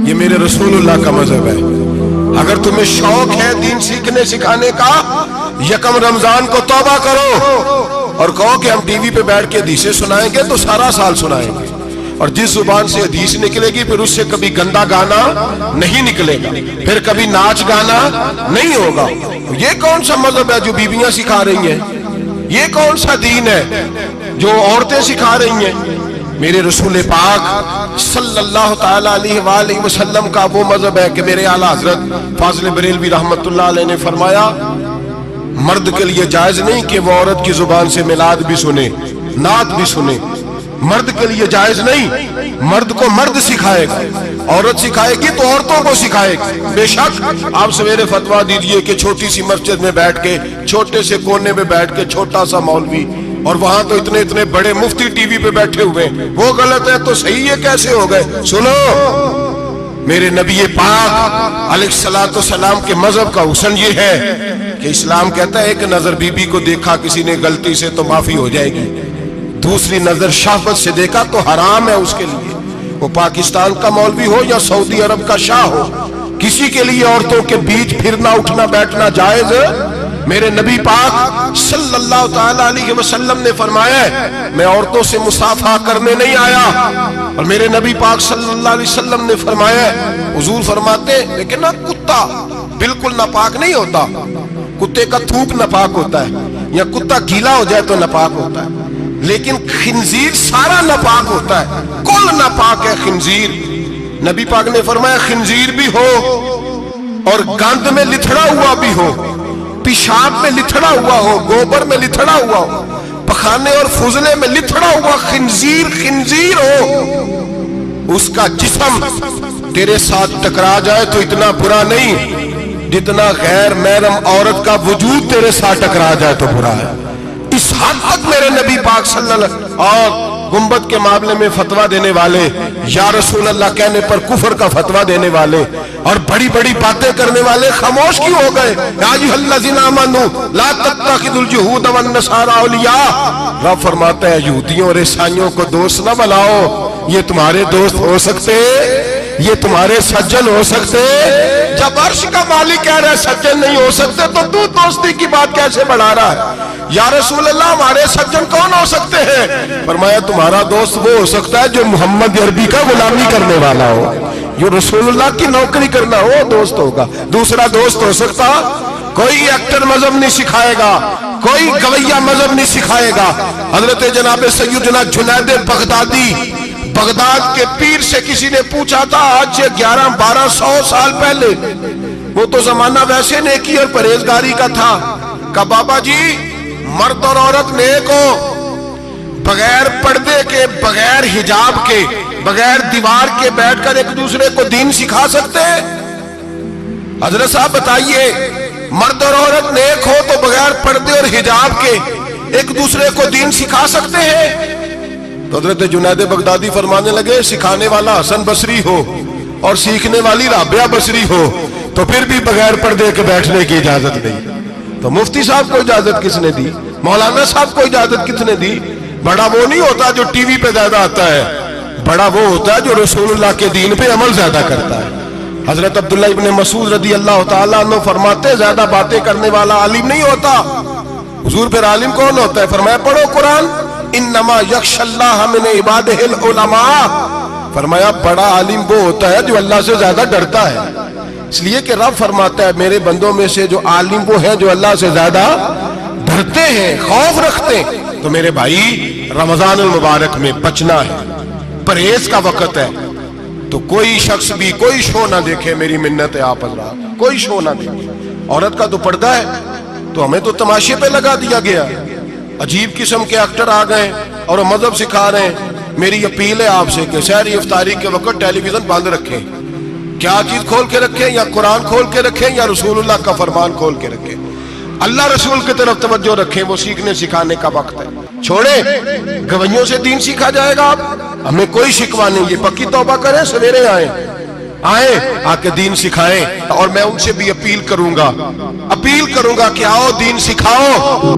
یہ میرے رسولullah کا مذہب ہے۔ اگر تمہیں شوق ہے دین سیکھنے سکھانے کا، یکم رمضان کو توبہ کرو اور کہو کہ ہم ٹی وی پہ بیٹھ کے حدیثیں سنائیں گے تو سارا سال سنائیں گے، اور جس زبان سے حدیث نکلے گی پھر اس سے کبھی گندا گانا نہیں نکلے گا، پھر کبھی ناچ گانا نہیں ہوگا۔ یہ کون سا مذہب ہے جو بیویاں سکھا رہی ہیں؟ یہ کون سا دین ہے جو عورتیں سکھا رہی ہیں؟ میرے رسول پاک صلی اللہ تعالیٰ علیہ وآلہ وسلم کا وہ مذہب ہے کہ میرے اعلیٰ حضرت فاضل بریلوی رحمت اللہ علیہ نے فرمایا، مرد کے لیے جائز نہیں کہ وہ عورت کی زبان سے میلاد بھی سنے، نعت بھی سنے۔ مرد کے لیے جائز نہیں، مرد کو مرد سکھائے گا، عورت سکھائے گی تو عورتوں کو سکھائے گی۔ بے شک آپ سویرے فتویٰ دیجئے کہ چھوٹی سی مسجد میں بیٹھ کے، چھوٹے سے کونے میں بیٹھ کے چھوٹا سا مولوی، اور وہاں تو اتنے بڑے مفتی ٹی وی پہ بیٹھے ہوئے ہیں، وہ غلط ہے تو صحیح ہے کیسے ہو گئے؟ سنو، میرے نبی پاک علیہ الصلوۃ والسلام کے مذہب کا حسن یہ ہے کہ اسلام کہتا ہے ایک نظر بی بی کو دیکھا کسی نے غلطی سے تو معافی ہو جائے گی، دوسری نظر شہوت سے دیکھا تو حرام ہے اس کے لیے، وہ پاکستان کا مولوی ہو یا سعودی عرب کا شاہ ہو، کسی کے لیے عورتوں کے بیچ پھرنا اٹھنا بیٹھنا جائز ہے۔ میرے نبی پاک صلی اللہ تعالیٰ علیہ وسلم نے فرمایا ہے میں عورتوں سے مصافحہ کرنے نہیں آیا، اور میرے نبی پاک صلی اللہ علیہ وسلم نے فرمایا ہے، حضور فرماتے لیکن نا کتا بالکل ناپاک نہیں ہوتا، کتے کا تھوک ناپاک ہوتا ہے، یا کتا گیلا ہو جائے تو ناپاک ہوتا ہے، لیکن خنزیر سارا ناپاک ہوتا ہے، کل ناپاک ہے خنزیر۔ نبی پاک نے فرمایا خنزیر بھی ہو اور گند میں لتھڑا ہوا بھی ہو، پیشاب میں لتھڑا ہوا ہو، گوبر میں لتھڑا ہوا ہو، پخانے اور فضلے میں لتھڑا ہوا خنزیر ہو، اس کا جسم تیرے ساتھ ٹکرا جائے تو اتنا برا نہیں جتنا غیر محرم عورت کا وجود تیرے ساتھ ٹکرا جائے تو برا ہے۔ اس حد تک میرے نبی پاک صلی اللہ علیہ وسلم اور گنبد کے معاملے میں فتویٰ دینے والے، یا رسول اللہ کہنے پر کفر کا فتویٰ دینے والے اور بڑی بڑی باتیں کرنے والے خاموش کیوں ہو گئے؟ یا ایھا الذین آمنوا لا تتخذوا اليہود والنصارى اولیاء، رب فرماتا ہے یہودیوں اور عیسائیوں کو دوست نہ بناؤ، یہ تمہارے دوست ہو سکتے، یہ تمہارے سجن ہو سکتے؟ جب عرش کا مالک کہہ رہا ہے سجن نہیں ہو سکتے تو دوستی کی بات کیسے بڑھا رہا ہے؟ یا رسول اللہ ہمارے سجن کون ہو سکتے ہیں؟ فرمایا تمہارا دوست وہ ہو سکتا ہے جو محمد عربی کا غلامی کرنے والا ہو، جو رسول اللہ کی نوکری کرنا ہو دوست ہوگا۔ دوسرا دوست ہو سکتا؟ کوئی ایکٹر مذہب نہیں سکھائے گا، کوئی گویہ مذہب نہیں سکھائے گا۔ حضرت جناب سیدنا جنید بغدادی، بغداد کے پیر سے کسی نے پوچھا تھا آج سے 1100-1200 سال پہلے، وہ تو زمانہ ویسے نیکی اور پرہیزگاری کا تھا، کہا بابا جی مرد اور عورت نیک ہو، بغیر پردے کے، بغیر حجاب کے، بغیر دیوار کے بیٹھ کر ایک دوسرے کو دین سکھا سکتے ہیں؟ حضرت صاحب بتائیے، مرد اور عورت نیک ہو تو بغیر پردے اور حجاب کے ایک دوسرے کو دین سکھا سکتے ہیں؟ تو حضرت جنید بغدادی فرمانے لگے سکھانے والا حسن بصری ہو اور سیکھنے والی رابعہ بصری ہو تو پھر بھی بغیر پردے کے بیٹھنے کی اجازت نہیں۔ تو مفتی صاحب کو اجازت کس نے دی؟ مولانا صاحب کو اجازت کس نے دی؟ بڑا وہ نہیں ہوتا جو ٹی وی پہ زیادہ آتا ہے، بڑا وہ ہوتا ہے جو رسول اللہ کے دین پہ عمل زیادہ کرتا ہے۔ حضرت عبداللہ ابن مسعود رضی اللہ تعالیٰ عنہ فرماتے زیادہ باتیں کرنے والا عالم نہیں ہوتا۔ حضور پھر عالم کون ہوتا ہے؟ فرمایا پڑھو قرآن، انما یخشی اللہ من عبادہ العلماء، فرمایا بڑا عالم وہ ہوتا ہے جو اللہ سے زیادہ ڈرتا ہے، اس لیے کہ رب فرماتا ہے میرے بندوں میں سے جو عالم وہ ہیں جو اللہ سے زیادہ ڈرتے ہیں، خوف رکھتے ہیں۔ تو میرے بھائی رمضان المبارک میں بچنا ہے، پرہیز کا وقت ہے، تو کوئی شخص بھی کوئی شو نہ دیکھے، میری منت ہے آپ حضرات، کوئی شو نہ دیکھے۔ عورت کا تو پردہ ہے تو ہمیں تو تماشے پہ لگا دیا گیا، عجیب قسم کے ایکٹر آ گئے اور مذہب سکھا رہے ہیں۔ میری اپیل ہے آپ سے کہ سحری افطاری کے وقت ٹیلی ویژن بند رکھیں، کیا چیز کھول کے رکھیں؟ یا قرآن کھول کے رکھیں یا رسول اللہ کا فرمان کھول کے رکھیں، اللہ رسول کی طرف توجہ رکھیں، وہ سیکھنے سکھانے کا وقت ہے۔ چھوڑیں گویوں سے دین سیکھا جائے گا، ہمیں کوئی شکوہ نہیں، یہ پکی توبہ کریں، سویرے آئیں آ کے دین سکھائیں، اور میں ان سے بھی اپیل کروں گا کہ آؤ دین سکھاؤ۔